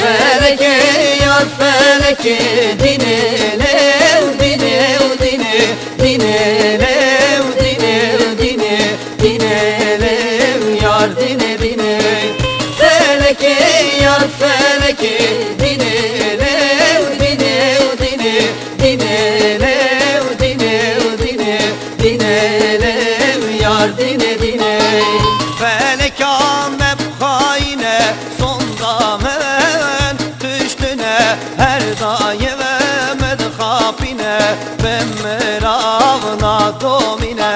feleke yar feleke dinelev dinev dine dinelev dinev dine dinelev yar dine dine feleke yar feleke dinelev dinev dine dinelev dinev dine dinelev yar dine dine felek amep haine sonda men tüştüne her daim emed khapine ben meravna domine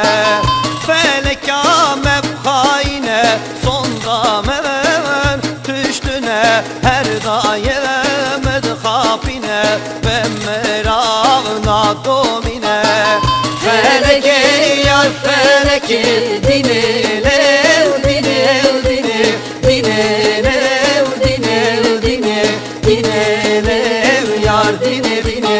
felek amep haine sonda men tüştüne her daim emed khapine ben meravna domine feleke yar feleke dinelev dinev dine dinelev dinev dine dinelev yar dine dine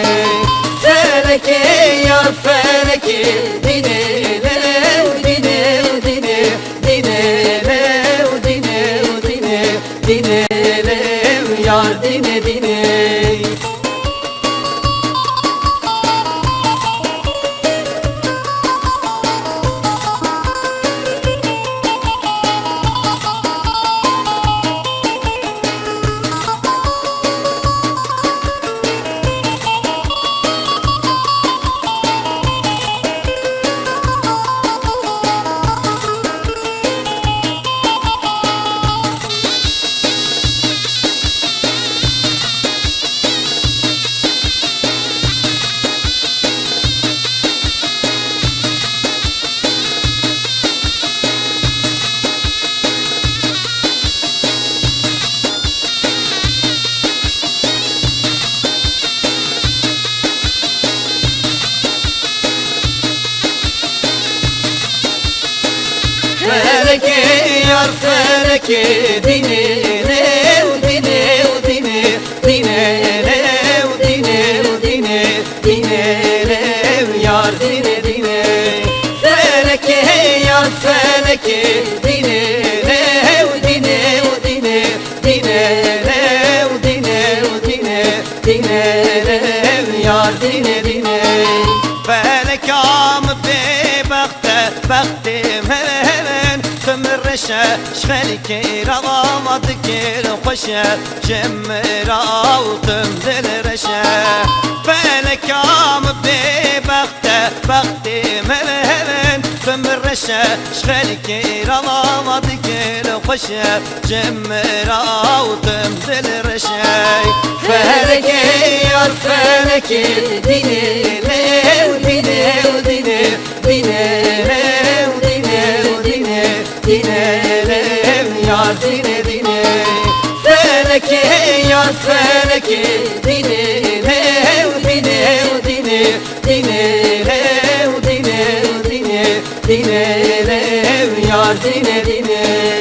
feleke yar feleke dinelev dinev dine dinelev dinev dine dinelev yar dine dine feleki dinine dine dine dinele dine yar dine dine feleki yar feleki dinele dine yar dine dine felek am be bakte hemen تمر شخلك رغمتك الخشة جمرا وتمدل رشا فلك عم بختي ملهن تمر شخلك رغمتك الخشة جمرا وتمدل رشا فلك يا فلك ديني وديني وديني dinelim yar dine dine feleki yar feleki dinelim dinelim yar dine dine